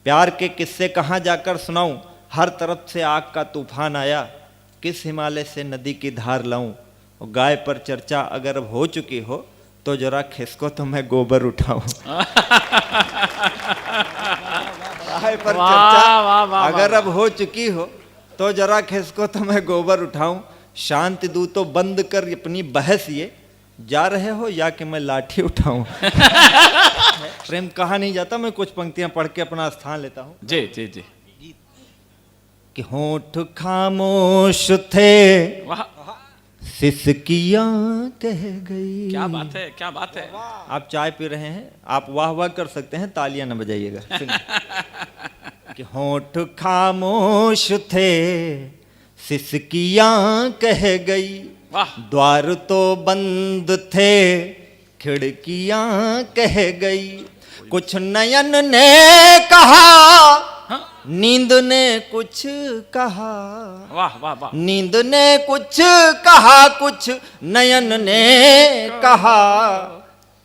प्यार के किस्से कहाँ जाकर सुनाऊं, हर तरफ से आग का तूफान आया, किस हिमालय से नदी की धार लाऊं। और गाय पर चर्चा अगर अब हो चुकी हो तो जरा खिसको तो मैं गोबर उठाऊं। गाय पर चर्चा अगर अब हो चुकी हो तो जरा खिसको तो मैं गोबर उठाऊं। शांति दूं तो बंद कर अपनी बहस, ये जा रहे हो या कि मैं लाठी उठाऊं। प्रेम कहा नहीं जाता, मैं कुछ पंक्तियां पढ़ के अपना स्थान लेता हूं। जी जी जी। कि होठ खामोश थे, सिसकियां कह गई। क्या बात है, क्या बात है। आप चाय पी रहे हैं, आप वाह वाह कर सकते हैं, तालियां न बजाइएगा। कि होठ खामोश थे, सिसकियां कह गई, द्वार तो बंद थे, खिड़कियां कह गई। कुछ नयन ने कहा, नींद ने कुछ कहा। वाह वाह वाह। नींद ने कुछ कहा, कुछ नयन ने कहा।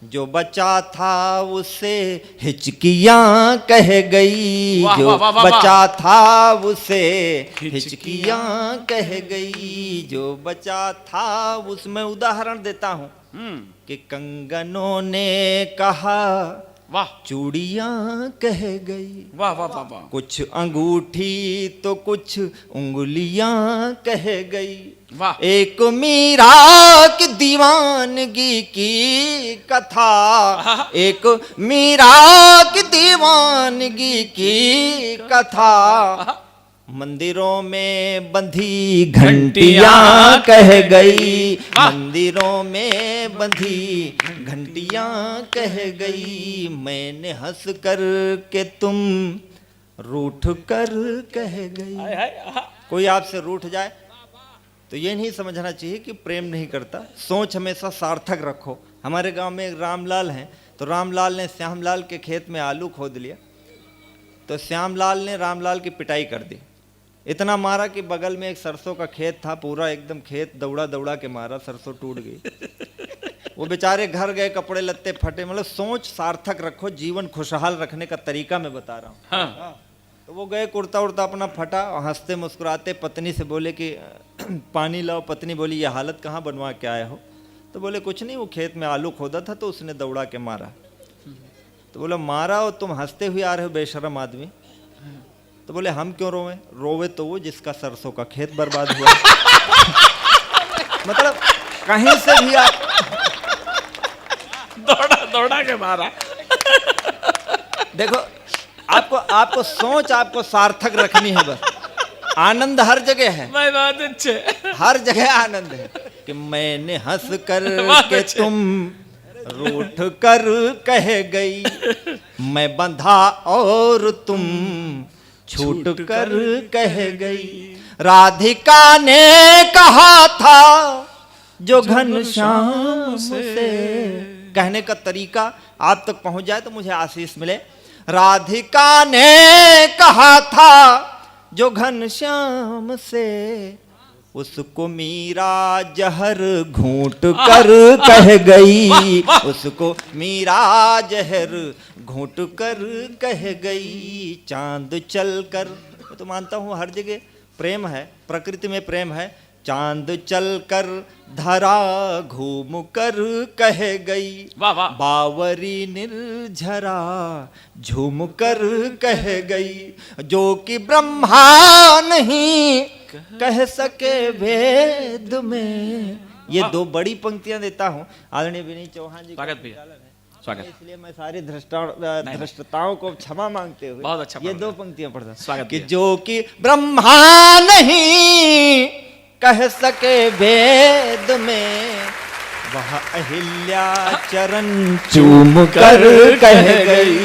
जो बचा था उसे हिचकियां कह गई। जो बचा था उसे हिचकियां कह गई। जो बचा था उसमें उदाहरण देता हूं कि कंगनों ने कहा, वाह, चूड़ियां कह गई। वाह वाह वाह वाह। कुछ अंगूठी तो कुछ उंगलियां कह गई। वाह। एक मीरा की दीवानगी की कथा, एक मीरा की दीवानगी की कथा। मंदिरों में बंधी घंटियां कह गई। मंदिरों में बंधी घंटियां कह गई। मैंने हंस कर के तुम रूठ कर कह गई। कोई आपसे रूठ जाए तो ये नहीं समझना चाहिए कि प्रेम नहीं करता। सोच हमेशा सार्थक रखो। हमारे गांव में एक रामलाल हैं, तो रामलाल ने श्यामलाल के खेत में आलू खोद लिया, तो श्यामलाल ने रामलाल की पिटाई कर दी। इतना मारा कि बगल में एक सरसों का खेत था, पूरा एकदम खेत दौड़ा दौड़ा के मारा, सरसों टूट गई। वो बेचारे घर गए, कपड़े लत्ते फटे। मतलब सोच सार्थक रखो, जीवन खुशहाल रखने का तरीका मैं बता रहा हूँ। हाँ। तो वो गए, कुर्ता उर्ता अपना फटा, और हंसते मुस्कुराते पत्नी से बोले कि पानी लाओ। पत्नी बोली, ये हालत कहाँ बनवा के आए हो? तो बोले कुछ नहीं, वो खेत में आलू खोदा था तो उसने दौड़ा के मारा। तो बोला मारा और तुम हंसते हुए आ रहे हो बेशरम आदमी। तो बोले हम क्यों रोवे? रोवे तो वो जिसका सरसों का खेत बर्बाद हुआ। मतलब कहीं से भी आप दौड़ा दौड़ा के मारा। देखो, आपको सोच आपको सार्थक रखनी है बस। आनंद हर जगह है, बहुत अच्छे, हर जगह आनंद है। कि मैंने हंस कर के तुम रूठ कर कह गई, मैं बंधा और तुम छूट कर कह गई। राधिका ने कहा था जो घनश्याम से। कहने का तरीका आप तक पहुंच जाए तो मुझे आशीष मिले। राधिका ने कहा था जो घनश्याम से, उसको मीरा जहर घूंट कर कह गई। उसको मीरा जहर घूंट कर कह गई। चांद चल कर, मैं तो मानता हूँ हर जगह प्रेम है, प्रकृति में प्रेम है। चांद चल कर धरा घूम कर कह गई। वाह वाह। बावरी निर्झरा झूम कर कह गई। जो कि ब्रह्मा नहीं कह सके वेद में। ये दो बड़ी पंक्तियां देता हूं आदरणीय विनीत चौहान जी। स्वागत भैया, स्वागत। इसलिए मैं सारी धृष्टताओं को क्षमा मांगते हुए बहुत अच्छा ये दो पंक्तियां पढ़ता स्वागत कि जो कि ब्रह्मा नहीं कह सके वेद में, वह अहिल्या चरण चूम कर कह गई।